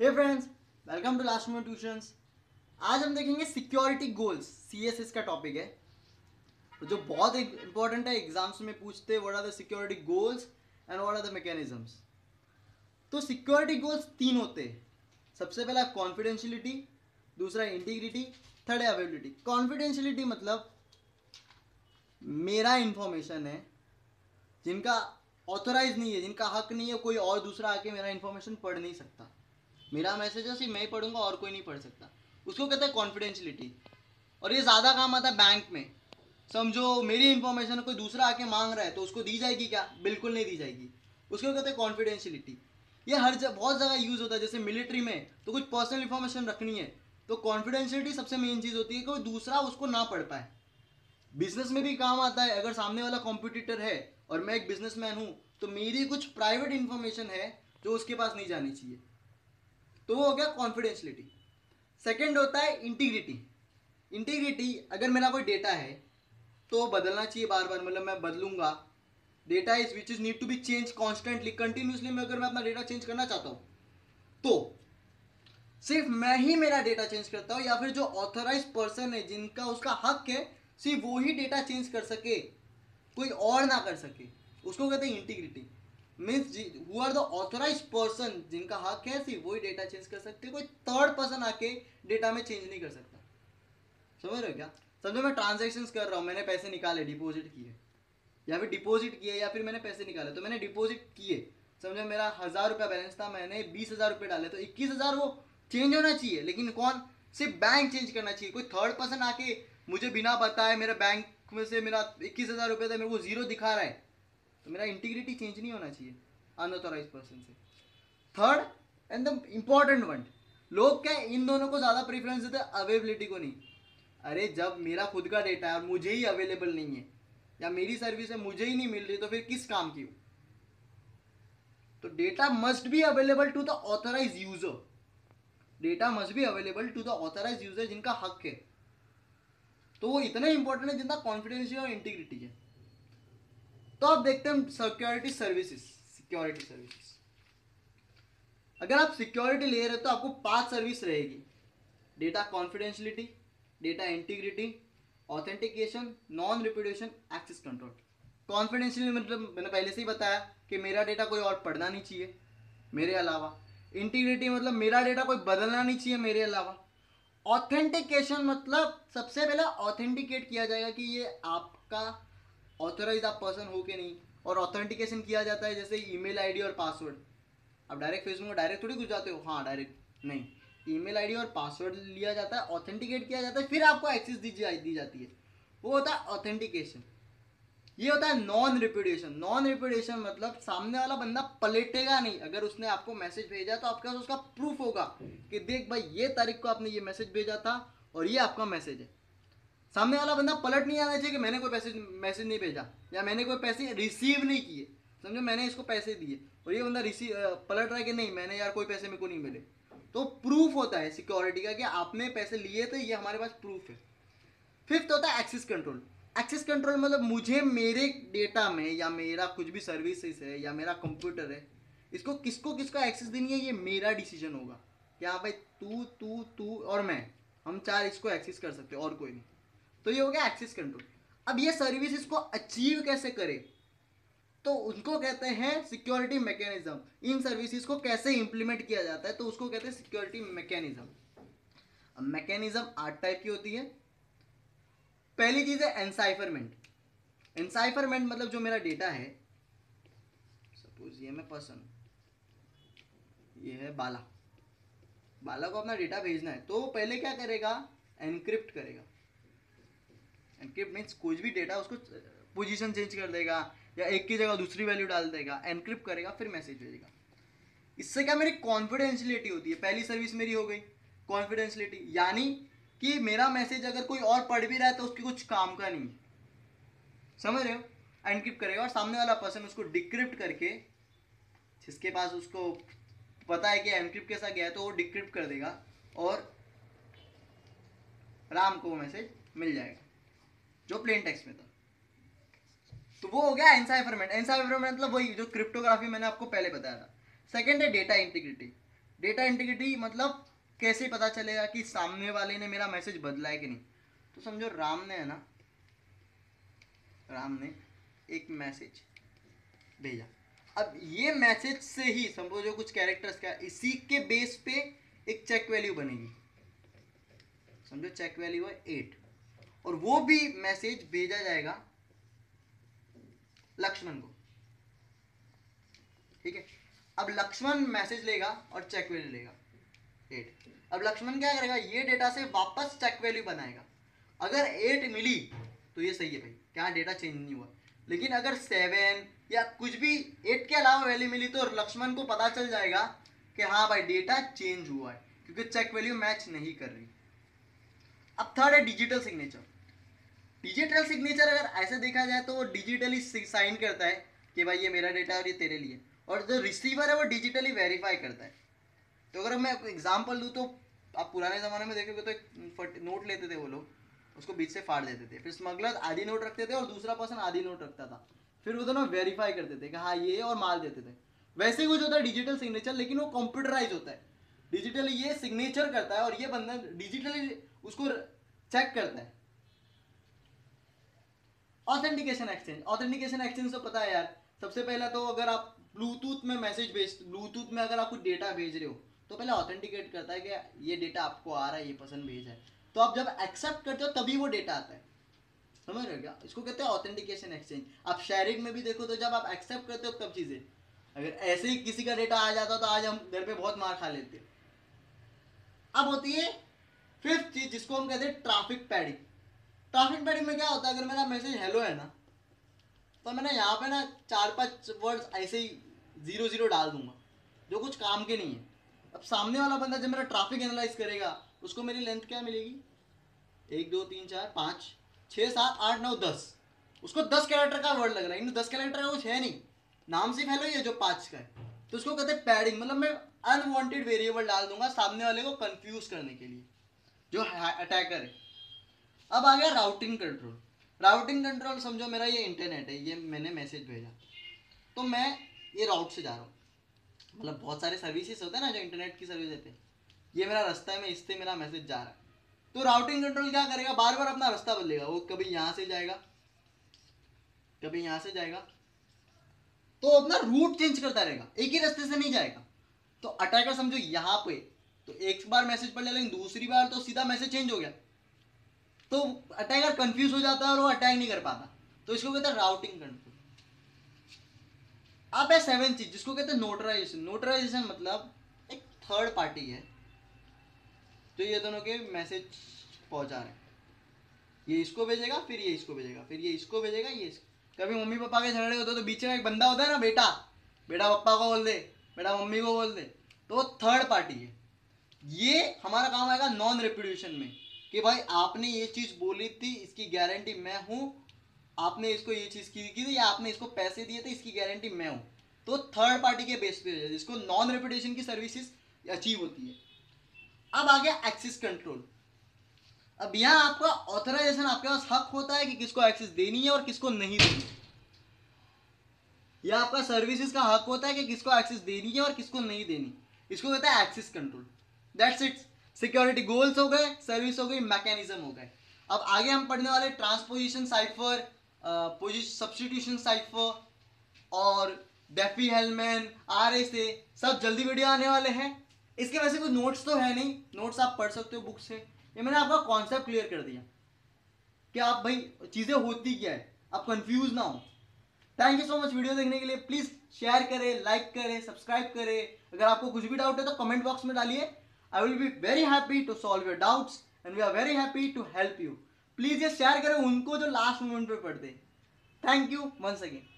Hey friends, welcome to last minute tuitions. आज हम देखेंगे सिक्योरिटी गोल्स। सीएसएस का टॉपिक है तो जो बहुत इंपॉर्टेंट है। एग्जाम्स में पूछते हैं what are the security goals and what are the mechanisms. तो सिक्योरिटी गोल्स तीन होते हैं। सबसे पहला कॉन्फिडेंशियलिटी, दूसरा इंटीग्रिटी, थर्ड है अवेलेबिलिटी। कॉन्फिडेंशियलिटी मतलब मेरा इंफॉर्मेशन है जिनका ऑथोराइज नहीं है, जिनका हक नहीं है, कोई और दूसरा आके मेरा इंफॉर्मेशन पढ़ नहीं सकता। मेरा मैसेज है सिर्फ मैं ही पढ़ूंगा और कोई नहीं पढ़ सकता, उसको कहते हैं कॉन्फिडेंशियलिटी। और ये ज़्यादा काम आता है बैंक में। समझो मेरी इंफॉर्मेशन कोई दूसरा आके मांग रहा है तो उसको दी जाएगी क्या? बिल्कुल नहीं दी जाएगी। उसको कहते हैं कॉन्फिडेंशियलिटी। ये बहुत जगह यूज़ होता है। जैसे मिलिट्री में तो कुछ पर्सनल इंफॉर्मेशन रखनी है तो कॉन्फिडेंशियलिटी सबसे मेन चीज़ होती है कि कोई दूसरा उसको ना पढ़ पाए। बिजनेस में भी काम आता है। अगर सामने वाला कॉम्पिटिटर है और मैं एक बिजनेसमैन हूँ तो मेरी कुछ प्राइवेट इंफॉर्मेशन है जो उसके पास नहीं जानी चाहिए, तो वो हो गया कॉन्फिडेंशियलिटी। सेकंड होता है इंटीग्रिटी। इंटीग्रिटी, अगर मेरा कोई डेटा है तो बदलना चाहिए बार बार, मतलब मैं बदलूंगा। Data is which is need to be change constantly, continuously. मैं अगर मैं अपना डेटा चेंज करना चाहता हूँ तो सिर्फ मैं ही मेरा डेटा चेंज करता हूँ, या फिर जो ऑथराइज पर्सन है जिनका उसका हक है सिर्फ वो ही डेटा चेंज कर सके, कोई और ना कर सके, उसको कहते हैं integrity. Means who are the authorise person, जिनका हक है सिर्फ वही डेटा चेंज कर सकते, कोई थर्ड पर्सन आके डेटा में चेंज नहीं कर सकता। समझ रहे हो क्या? समझो मैं ट्रांजेक्शन कर रहा हूँ, मैंने पैसे निकाले, डिपॉजिट किए, या फिर डिपॉजिट किए, या फिर मैंने पैसे निकाले। तो मैंने डिपॉजिट किए, समझो मेरा 1,000 रुपया बैलेंस था, मैंने 20,000 रुपये डाले, तो 21,000 वो चेंज होना चाहिए। लेकिन कौन? सिर्फ बैंक चेंज करना चाहिए। कोई थर्ड पर्सन आके मुझे बिना बताए मेरे बैंक में से मेरा 21,000 रुपये था, मेरे को जीरो दिखा रहा है, तो मेरा इंटीग्रिटी चेंज नहीं होना चाहिए अनऑथोराइज पर्सन से। Third and the important one, लोग क्या इन दोनों को ज़्यादा प्रेफरेंस देते हैं, अवेलेबिलिटी को नहीं। अरे जब मेरा खुद का डेटा है और मुझे ही अवेलेबल नहीं है, या मेरी सर्विस है मुझे ही नहीं मिल रही, तो फिर किस काम की हो? तो data must be available to the authorise user. Data must be available to the authorise user जिनका हक है। तो वो इतना इंपॉर्टेंट है जितना कॉन्फिडेंशियल और इंटीग्रिटी है। तो अब देखते हैं सिक्योरिटी सर्विसेज। सिक्योरिटी सर्विसेज, अगर आप सिक्योरिटी ले रहे हो तो आपको 5 सर्विस रहेगी। Data confidentiality, data integrity, authentication, non reputation, access control. Confidentiality मतलब मैंने पहले से ही बताया कि मेरा डेटा कोई और पढ़ना नहीं चाहिए मेरे अलावा। इंटीग्रिटी मतलब मेरा डेटा कोई बदलना नहीं चाहिए मेरे अलावा। ऑथेंटिकेशन मतलब सबसे पहले ऑथेंटिकेट किया जाएगा कि ये आपका ऑथराइज आप पर्सन हो कि नहीं। और ऑथेंटिकेशन किया जाता है जैसे ईमेल आईडी और पासवर्ड। आप डायरेक्ट फेसबुक में डायरेक्ट थोड़ी घुस जाते हो, हाँ डायरेक्ट नहीं, ईमेल आईडी और पासवर्ड लिया जाता है, ऑथेंटिकेट किया जाता है, फिर आपको एक्सेस दी जाती है, वो होता है ऑथेंटिकेशन। ये होता है नॉन रिप्यूटेशन। नॉन रिप्यूटेशन मतलब सामने वाला बंदा पलटेगा नहीं। अगर उसने आपको मैसेज भेजा तो आपके पास उसका प्रूफ होगा कि देख भाई ये तारीख को आपने ये मैसेज भेजा था और ये आपका मैसेज है। सामने वाला बंदा पलट नहीं आना चाहिए कि मैंने कोई मैसेज नहीं भेजा या मैंने कोई पैसे रिसीव नहीं किए। समझो मैंने इसको पैसे दिए और ये बंदा पलट रहा है कि नहीं मैंने यार कोई पैसे मेरे को नहीं मिले, तो प्रूफ होता है सिक्योरिटी का कि आपने पैसे लिए थे, ये हमारे पास प्रूफ है। फिफ्थ होता है एक्सेस कंट्रोल। एक्सेस कंट्रोल मतलब मुझे मेरे डेटा में या मेरा कुछ भी सर्विसेज है या मेरा कंप्यूटर है, इसको किसको किसको एक्सेस देनी है ये मेरा डिसीजन होगा कि हाँ भाई तू तू तू और मैं, हम 4 इसको एक्सेस कर सकते हैं और कोई नहीं। तो ये हो गया एक्सेस कंट्रोल। अब ये सर्विस इसको अचीव कैसे करे तो उनको कहते हैं सिक्योरिटी मैकेनिज्म। इन सर्विसेज को कैसे इंप्लीमेंट किया जाता है तो उसको कहते हैं सिक्योरिटी मैकेनिज्म। अब मैकेनिज्म 8 टाइप की होती है। पहली चीज है एनसाइफरमेंट। एनसाइफरमेंट मतलब जो मेरा डेटा है, सपोज ये मैं पर्सन, ये है बाला, बाला को अपना डेटा भेजना है तो पहले क्या करेगा? एनक्रिप्ट करेगा। एनक्रिप्ट मीन्स कुछ भी डेटा उसको पोजीशन चेंज कर देगा या एक की जगह दूसरी वैल्यू डाल देगा, एनक्रिप्ट करेगा, फिर मैसेज भेजेगा। इससे क्या मेरी कॉन्फिडेंशियलिटी होती है। पहली सर्विस मेरी हो गई कॉन्फिडेंशियलिटी, यानी कि मेरा मैसेज अगर कोई और पढ़ भी रहा है तो उसके कुछ काम का नहीं। समझ रहे हो? एनक्रिप्ट करेगा और सामने वाला पर्सन उसको डिक्रिप्ट करके, जिसके पास उसको पता है कि एनक्रिप्ट कैसा गया है तो वो डिक्रिप्ट कर देगा और राम को मैसेज मिल जाएगा जो प्लेन टेक्स्ट में था। तो वो हो गया एनसाइफरमेंट। एनसाइफरमेंट मतलब वही जो क्रिप्टोग्राफी मैंने आपको पहले बताया था। सेकंड है डेटा इंटीग्रिटी। डेटा इंटीग्रिटी मतलब कैसे पता चलेगा कि सामने वाले ने मेरा मैसेज बदला है कि नहीं? तो समझो राम ने, है ना, राम ने एक मैसेज भेजा। अब ये मैसेज से ही समझो कुछ कैरेक्टर्स का, इसी के बेस पे एक चेक वैल्यू बनेगी। समझो चेक वैल्यू है 8 और वो भी मैसेज भेजा जाएगा लक्ष्मण को। ठीक है, अब लक्ष्मण मैसेज लेगा और चेक वैल्यू लेगा 8। अब लक्ष्मण क्या करेगा, ये डेटा से वापस चेक वैल्यू बनाएगा। अगर 8 मिली तो ये सही है भाई, क्या डेटा चेंज नहीं हुआ। लेकिन अगर 7 या कुछ भी 8 के अलावा वैल्यू मिली तो लक्ष्मण को पता चल जाएगा कि हाँ भाई डेटा चेंज हुआ है, क्योंकि चेक वैल्यू मैच नहीं कर रही। अब थर्ड है डिजिटल सिग्नेचर। डिजिटल सिग्नेचर अगर ऐसे देखा जाए तो वो डिजिटली साइन करता है कि भाई ये मेरा डेटा और ये तेरे लिए, और जो रिसीवर है वो डिजिटली वेरीफाई करता है। तो अगर मैं एग्जांपल दूँ तो आप पुराने ज़माने में देखोगे तो एक नोट लेते थे वो लोग, उसको बीच से फाड़ देते थे, फिर स्मगलर आधी नोट रखते थे और दूसरा पर्सन आधी नोट रखता था, फिर वो दोनों वेरीफाई करते थे कि हाँ ये, और मार देते थे। वैसे कुछ होता है डिजिटल सिग्नेचर, लेकिन वो कंप्यूटराइज होता है। डिजिटली ये सिग्नेचर करता है और ये बंदा डिजिटली उसको चेक करता है। ऑथेंटिकेशन एक्सचेंज, ऑथेंटिकेशन एक्सचेंज तो पता है यार। सबसे पहला तो अगर आप ब्लूटूथ में मैसेज ब्लूटूथ में अगर आप कुछ डेटा भेज रहे हो तो पहले ऑथेंटिकेट करता है कि ये डेटा आपको आ रहा है, ये पर्सन भेजा है। तो आप जब एक्सेप्ट करते हो तभी वो डेटा आता है, समझ रहे हो क्या? इसको कहते हैं ऑथेंटिकेशन एक्सचेंज। आप शेयरिंग में भी देखो तो जब आप एक्सेप्ट करते हो तब चीजें, अगर ऐसे ही किसी का डेटा आ जाता तो आज हम घर पे बहुत मार खा लेते। अब होती है फिफ्थ चीज जिसको हम कहते हैं ट्रैफिक पैडिंग। ट्रैफिक पैडिंग में क्या होता है, अगर मेरा मैसेज हेलो है ना, तो मैंने यहाँ पे ना 4-5 वर्ड्स ऐसे ही 0-0 डाल दूंगा जो कुछ काम के नहीं है। अब सामने वाला बंदा जब मेरा ट्रैफिक एनालाइज करेगा उसको मेरी लेंथ क्या मिलेगी, 1 2 3 4 5 6 7 8 9 10, उसको 10 कैरेक्टर का वर्ड लग रहा है। इन 10 कैरेक्टर का कुछ है नहीं, नाम सिर्फ हेलो ही है जो 5 का है। तो उसको कहते हैं पैडिंग, मतलब मैं अनवांटेड वेरिएबल डाल दूंगा सामने वाले को कंफ्यूज करने के लिए, जो अटैकर है। अब आ गया राउटिंग कंट्रोल। राउटिंग कंट्रोल समझो मेरा ये इंटरनेट है, ये मैंने मैसेज भेजा तो मैं ये राउट से जा रहा हूँ, मतलब बहुत सारे सर्विसेज होते हैं ना जो इंटरनेट की सर्विस देते हैं, ये मेरा रास्ता है, मैं इससे मेरा मैसेज जा रहा है। तो राउटिंग कंट्रोल क्या करेगा, बार बार अपना रास्ता बदलेगा। वो कभी यहाँ से जाएगा, कभी यहाँ से जाएगा, तो अपना रूट चेंज करता रहेगा, एक ही रास्ते से नहीं जाएगा। तो अटैकर समझो यहाँ पे तो एक बार मैसेज पढ़ लिया, लेकिन दूसरी बार तो सीधा मैसेज चेंज हो गया, तो अटैकर कंफ्यूज हो जाता है और वो अटैक नहीं कर पाता। तो इसको कहते हैं राउटिंग कंट्रोल। अब है 7th चीज जिसको कहते हैं नोटराइजेशन। नोटराइजेशन मतलब एक थर्ड पार्टी है तो ये दोनों के मैसेज पहुंचा रहे हैं, ये इसको भेजेगा, फिर ये इसको भेजेगा, फिर ये इसको भेजेगा, ये इसको। कभी मम्मी पापा के झगड़े होते तो बीच में एक बंदा होता है ना, बेटा बेटा पापा को बोल दे, बेटा मम्मी को बोल दे, तो वो थर्ड पार्टी है। ये हमारा काम आएगा नॉन रेपुटेशन में कि भाई आपने ये चीज बोली थी, इसकी गारंटी मैं हूं, आपने इसको ये चीज की थी या आपने इसको पैसे दिए थे, इसकी गारंटी मैं हूं। तो थर्ड पार्टी के बेस पे जिसको नॉन रेपुटेशन की सर्विसेज अचीव होती है। अब आ गया एक्सेस कंट्रोल। अब यहाँ आपका ऑथराइजेशन, आपके पास हक होता है कि किसको एक्सेस देनी है और किसको नहीं देनी। यह आपका सर्विसेज का हक होता है कि किसको एक्सेस देनी है और किसको नहीं देनी। इसको कहते हैं access control. That's it. Security goals हो गए, सर्विस हो गई, मैकेनिज्म हो गए। अब आगे हम पढ़ने वाले ट्रांसपोजिशन साइफर, सब्स्टिट्यूशन साइफर और डेफी-हेलमैन, RSA, सब जल्दी वीडियो आने वाले हैं। इसके वैसे कोई नोट्स तो है नहीं, नोट्स आप पढ़ सकते हो बुक से। ये मैंने आपका कॉन्सेप्ट क्लियर कर दिया कि आप भाई चीज़ें होती क्या है, आप कंफ्यूज ना हो। Thank you so much video देखने के लिए। प्लीज़ शेयर करें, लाइक करें, सब्सक्राइब करें। अगर आपको कुछ भी डाउट है तो कमेंट बॉक्स में डालिए। I will be very happy to solve your doubts and we are very happy to help you. Please ये शेयर करें उनको जो लास्ट मोमेंट पे पढ़ते। Thank you once again.